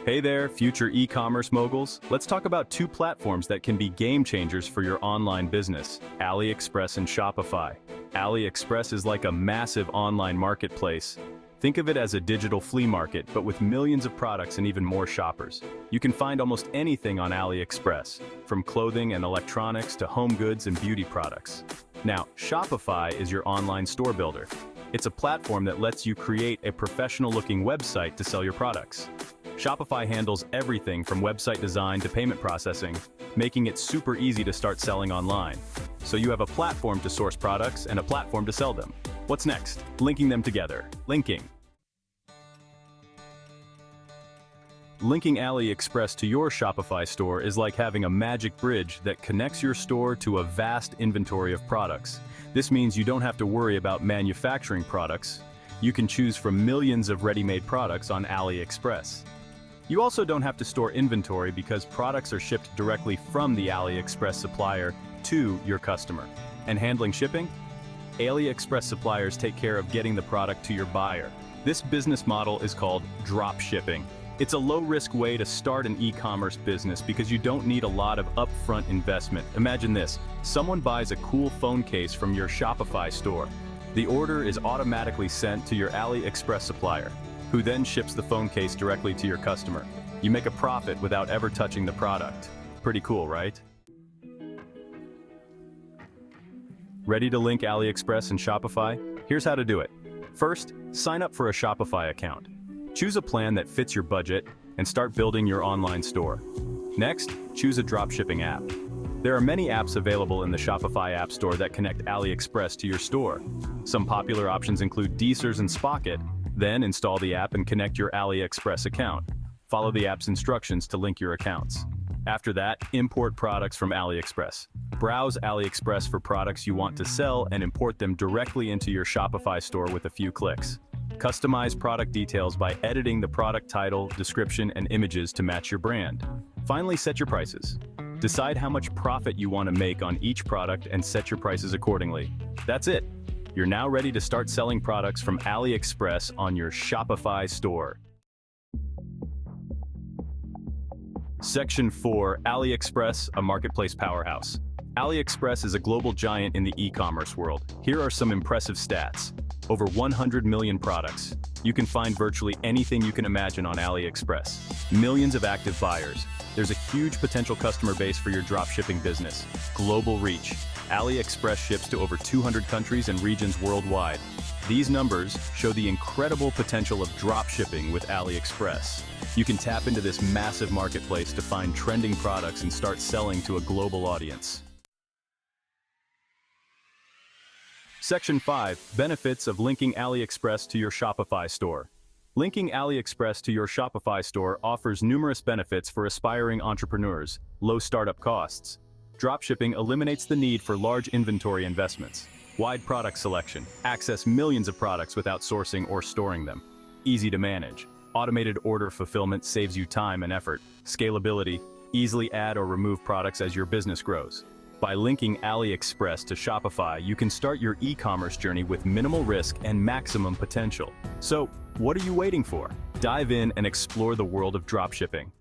Hey there, future e-commerce moguls. Let's talk about two platforms that can be game changers for your online business, AliExpress and Shopify. AliExpress is like a massive online marketplace. Think of it as a digital flea market, but with millions of products and even more shoppers. You can find almost anything on AliExpress, from clothing and electronics to home goods and beauty products. Now, Shopify is your online store builder. It's a platform that lets you create a professional-looking website to sell your products. Shopify handles everything from website design to payment processing, making it super easy to start selling online. So you have a platform to source products and a platform to sell them. What's next? Linking them together. Linking AliExpress to your Shopify store is like having a magic bridge that connects your store to a vast inventory of products. This means you don't have to worry about manufacturing products. You can choose from millions of ready-made products on AliExpress. You also don't have to store inventory because products are shipped directly from the AliExpress supplier to your customer. And handling shipping? AliExpress suppliers take care of getting the product to your buyer. This business model is called dropshipping. It's a low-risk way to start an e-commerce business because you don't need a lot of upfront investment. Imagine this: someone buys a cool phone case from your Shopify store. The order is automatically sent to your AliExpress supplier, who then ships the phone case directly to your customer. You make a profit without ever touching the product. Pretty cool, right? Ready to link AliExpress and Shopify? Here's how to do it. First, sign up for a Shopify account. Choose a plan that fits your budget and start building your online store. Next, choose a dropshipping app. There are many apps available in the Shopify App Store that connect AliExpress to your store. Some popular options include Deezers and Spocket. Then install the app and connect your AliExpress account. Follow the app's instructions to link your accounts. After that, import products from AliExpress. Browse AliExpress for products you want to sell and import them directly into your Shopify store with a few clicks. Customize product details by editing the product title, description, and images to match your brand. Finally, set your prices. Decide how much profit you want to make on each product and set your prices accordingly. That's it. You're now ready to start selling products from AliExpress on your Shopify store. Section 4. AliExpress, a marketplace powerhouse. AliExpress is a global giant in the e-commerce world. Here are some impressive stats. Over 100 million products. You can find virtually anything you can imagine on AliExpress. Millions of active buyers. There's a huge potential customer base for your dropshipping business. Global reach. AliExpress ships to over 200 countries and regions worldwide. These numbers show the incredible potential of dropshipping with AliExpress. You can tap into this massive marketplace to find trending products and start selling to a global audience. Section 5. Benefits of linking AliExpress to your Shopify store. Linking AliExpress to your Shopify store offers numerous benefits for aspiring entrepreneurs. Low startup costs. Dropshipping eliminates the need for large inventory investments. Wide product selection. Access millions of products without sourcing or storing them. Easy to manage. Automated order fulfillment saves you time and effort. Scalability. Easily add or remove products as your business grows. By linking AliExpress to Shopify, you can start your e-commerce journey with minimal risk and maximum potential. So, what are you waiting for? Dive in and explore the world of dropshipping.